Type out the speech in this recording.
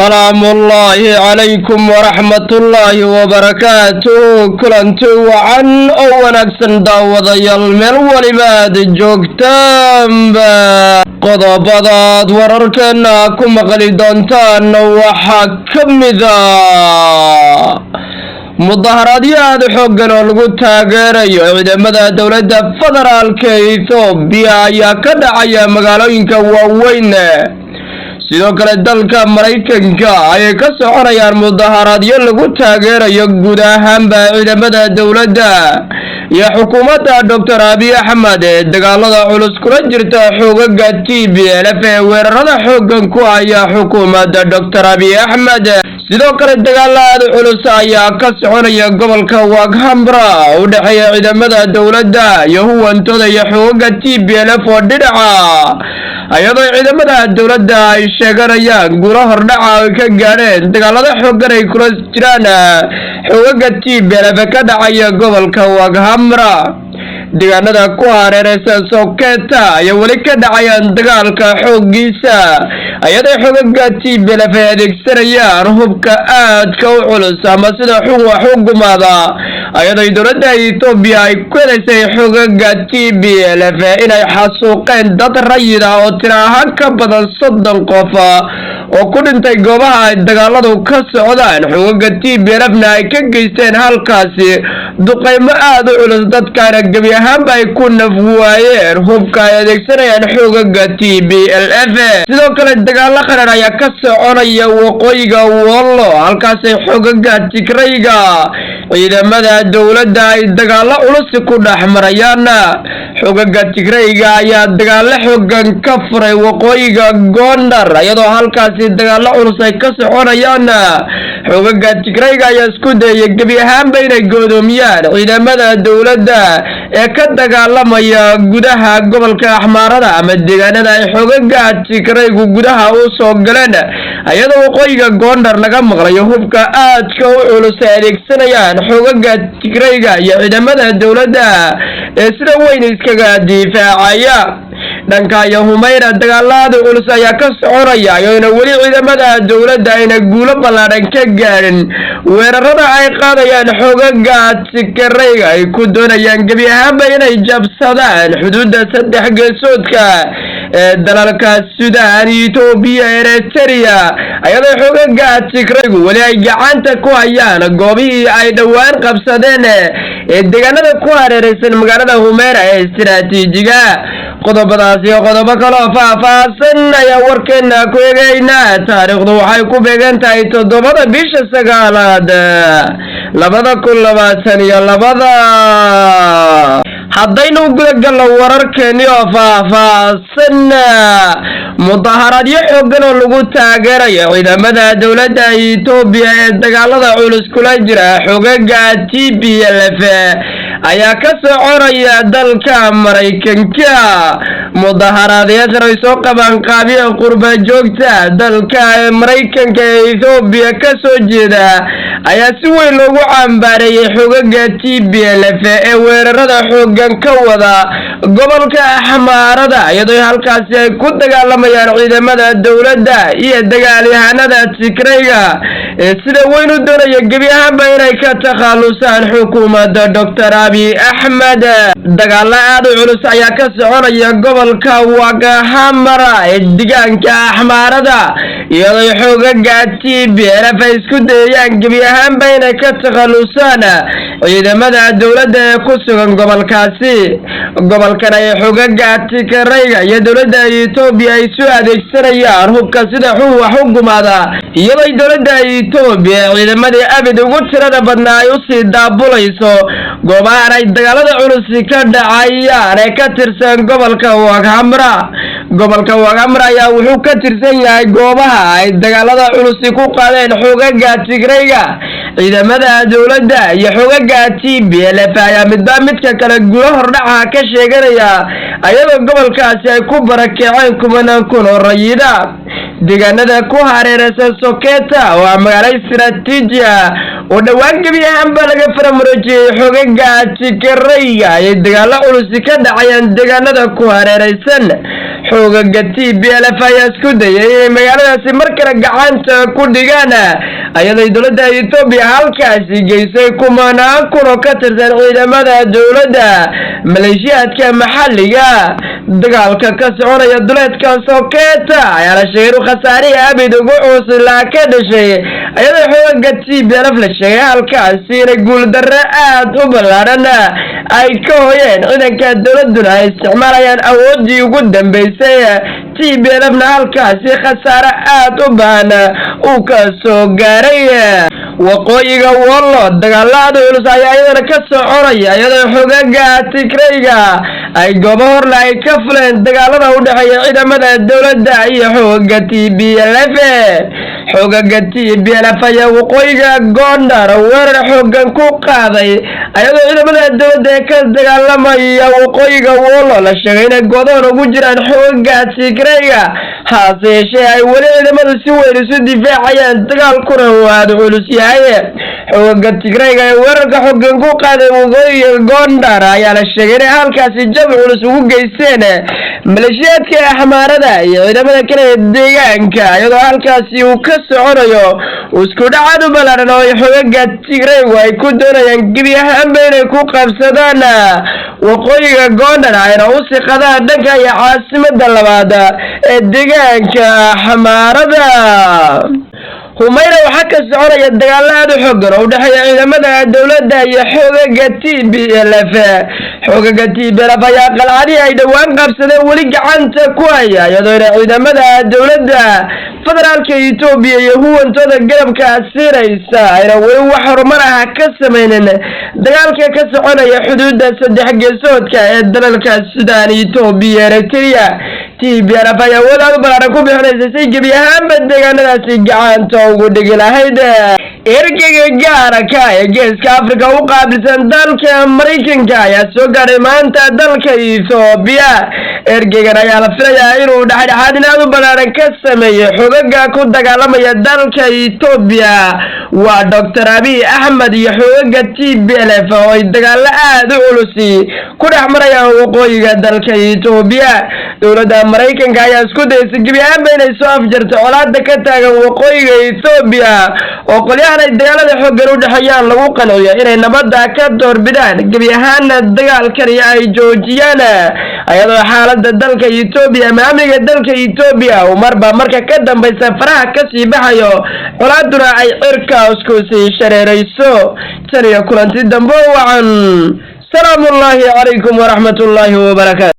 سلام الله عليكم ورحمة الله وبركاته كلنتو وعن ونكسن داوض يلمل ولباد جوكتان قضبضات ورركنا كم غليدانتان وحكم ذا مظاهرات xooggan oo lagu taageerayo ciidamada dawladda federaalka Itoobiya ayaa ka dhacaya magaalooyinka waaweyn sidoo kale dalka Mareykanka ay ka soconayaan mudaharaadyo lagu taageerayo guud ahaanba ciidamada dawladda iyo xukuumadda Dr. Abiy Ahmed dagaalada culus kula jirta xoogagga TPLF ee weerarada xooggan ku haya xukuumadda Dr. Abiy Ahmed sidoo kale dagaalada culus ayaa ka soconaya gobolka Waghambra oo dhaxaya ciidamada dawladda iyo huwantooda iyo xoogagga TPLF oo dhinaca ayadoo ciidamada dawladda ay sheeganayaan guulo hordhaca ay ka gaareen dagaalada xooggan ay kula jiraan xoogagga TPLF ka dhacaya gobolka Waghambra deegaanada ku hareeraysan Sokeeta ayaa wali ka dhacayaan dagaalka xooggiisa ayadoo xoogagga TPLF ay adeegsanayaan hubka aadka u culus ama sida xukuumadda ayadoo dawladda Itoobiya ay ku helaysaa xoogagga TPLF inay xasuuqeen dad rayid ah oo tiro ahaan ka badan 30 qof oo ku dhintay goobaha ay dagaaladu ka socdaan xoogagga TPLF-na ay ka geysteen halkaasi duqeymo aad u culus dadkana gabi ahaanba ay ku nafwaayeen hubka ay adeegsanayaan xoogagga TPLF sidoo kale dagaalo qaran ayaa ka soconaya waqooyiga Wollo halkaas ay xoogagga Tigrayga ciidamada dawladda ay dagaalo culus ku dhaxmarayaan xoogagga Tigrayga ayaa dagaalo xooggan ka furay waqooyiga Gondar iyadoo halkaas dagaalo culus ay ka soconayaan xoogagga Tigrayga ayaa isku dayay gabi ahaanba inay go'doomiyaan ciidamada dawladda ee ka dagaalamaya gudaha gobolka Axmaarada ama deegaanada ay xoogagga Tigraygu gudaha u soo galeen ayadoo waqooyiga Gondar laga maqlayo hubka aadka u culus ay adeegsanayaan xoogagga Tigrayga iyo ciidamada dawladda ee sida weyn iskaga difaacaya dhanka Humayra dagaalada culus ayaa ka soconaya ayna wali ciidamada dawladda ayna guulo ballaaran ka gaarin weerarada ay qaadayaan xoogagga Tigrayga ay ku doonayaan gabi ahaanba inay jabsadaan xuduudda saddex geesoodka dalalka Suudaan Itoobiya Eritrea ayadoo xoogagga Tigraygu wali ay gacanta ku hayaan goobihii ay dhawaan qabsadeen ee deegaanada ku hareeraysan magaalada Humayra ee istiraatiijiga qodobadaas iyo qodobo kale oo faahfaahsan ayaa warkeena ku eegaynaa taariikhdu waxay ku beegan tahay 7 bisha 9aad 2022 haddaynu gudagalno wararkeeni oo faahfaahsan mudaharaadyo xooggan oo lagu taageerayo ciidamada dawladda Itoobiya ee dagaalada culus kula jira xoogagga TPLF ayaa ka soconaya dalka Mareykanka mudaharaadyo ay soo qaban qaabiyeen qurba joogta dalka Mareykanka ee Itoobiya ka soo jeeda ayaa si weyn loogu cambaareeyay xoogagga TPLF ee weerarada xooggan ka wada gobolka Axmaarada iyadoo halkaas ay ku dagaalamayaan ciidamada dawladda iyo dagaalyahanada Tigrayga ee sida weyn u doonaya gabi ahaanba inay ka takhalusaan xukuumadda Dr. Abiy Ahmed dagaalo aad u culus ayaa ka soconaya gobolka Waghambra ee deegaanka Axmaarada iyadoo xoogagga TPLF ay isku dayayaan gabi ahaanba inay ka takhalusaan ciidamada dawladda ee ku sugan gobolkaasi gobolkan ay xoogagga Tigrayga iyo dawladda Itoobiya ay soo adeegsanayaan hubka sida xukuumadda iyadoo dawladda Itoobiya ciidamadii abid ugu tirada badnaa ay u sii daabulayso goobaha ay dagaalada culus ka dhacayaan ee ka tirsan gobolka Waghambra ayaa wuxuu ka tirsan yahay goobaha ay dagaalada culus ku qaadeen xoogagga Tigrayga ciidamada dawladda iyo xoogagga TPLF ayaa midka kale guulo hordhaca ka sheeganaya ayadoo gobolkaasi ay ku barakaceen kumanaan kun oo rayida deegaanada ku hareeraysan Sokeeta waa magaalo istiraatiiji ah oo dhawaan gabi ahaanba laga faramarojiyay xoogagga Tigrayga ay dagaalo culus ka dhacayaan deegaanada ku hareeraysan xoogaga TPLF ayaa isku dayay inay magaaladaasi mar kale gacanta ku dhigaan ayadoo dowladda Itoobiya halkaasi geysay kumanaan kun oo ka tirsan ciidamada dowladda maleeshiyaadka maxalliga dagaalka ka soconaya duleedka Sokeeta ayaa la sheegay khasaare abid ugu cusla ka dhashay ayadoo xoogaga TPLF la sheegay halkaasi inay guuldarro aad u ballaaran ay ka hooyeen ciidanka dowladuna ay isticmaalayaan awoodii ugu dambeysay TPLFna halkaasi khasaare aad u baahan uu ka soo gaaray waqooyiga Wollo dagaalada culus ayaa iyadana ka soconaya iyadoo xoogaga Tigrayga ay goobo horle ay ka fuleen dagaalada u dhexeeya ciidamada dowladda iyo xoogaga TPLF xoogaga TPLF ayaa waqooyiga Gondar weerar xoogan ku qaaday ayadoo ciidamada dowladda ka dagaalamaya waqooyiga Wollo la sheegay inay go'doon ugu jiraan xoogaga Tigrayga hase yeeshee ay weli ciidamadu si weyn isu difaacayaan dagaalkuna waa culus yahay xoogaga Tigrayga ee weerarka xoogan ku qaaday waqooyiga Gondar ayaa la sheegay inay halkaasi jab culus ugu geysteen maleeshiyaadka xamaarada iyo ciidamada kale ee deegaanka iyadoo halkaasi uu ka soconayo isku dhac u ballaaran oo xoogaga Tigrayga ay ku doonayaan gebi ahaanba inay ku qabsadaan waqooyiga Gondar ayna u siqadaan dhanka iyo caasimadda labaad ee deegaanka xamaarada Humayra waxaa ka soconaya dagaalada xooggan oo u dhexeeya ciidamada dowladda iyo xoogaga TPLF xoogaga TPLF ayaa qalcadii ay dhawaan qabsadeen weli gacanta ku haya iyadoo ciidamada dowladda federaalka Itoobiya iyo huwantooda garabka siiraysa ayna weli wax horumar ka sameeyeen dagaalka ka soconaya xuduudda saddex geesoodka ee dalalka Suudaan Itoobiya Eritrea TPLF ayaa wadaad ballaaran ku bixinaysa si gebi ahaanba deegaanadaasi gacanta ugu dhigi lahayd ergeyga gaarka ee geeska Afrika u qaabilsan dalka Mareykanka ayaa soo gaaray maanta dalka Itoobiya ergeygan ayaa la filayaa inuu dhexdhexaadin u ballaaran ka sameeyo xogaga ku dagaalamaya dalka Itoobiya waa Dr. Abiy Ahmed iyo xogaga TPLF oo ay dagaalo aad u culus ku dhex marayaan waqooyiga dalka Itoobiya dowladda Mareykanka ayaa isku daysay gebi ahaanba inay soo afjarto colaadda ka taagan waqooyiga Itoobiya oo qolyahan ay dagaalada xooggan u dhexeeyaan lagu qanciyo inay nabadda ka doorbidaan gebi ahaanna dagaalkan ay joojiyaan ayadoo xaaladda dalka Itoobiya amniga dalka Itoobiya uu marba marka ka dambaysa faraha ka sii baxayo colaaduna ay cirka isku sii shareerayso taniyo kulanti dambe wacan salaamu alaykum wa rahmatullahi wa barakatuh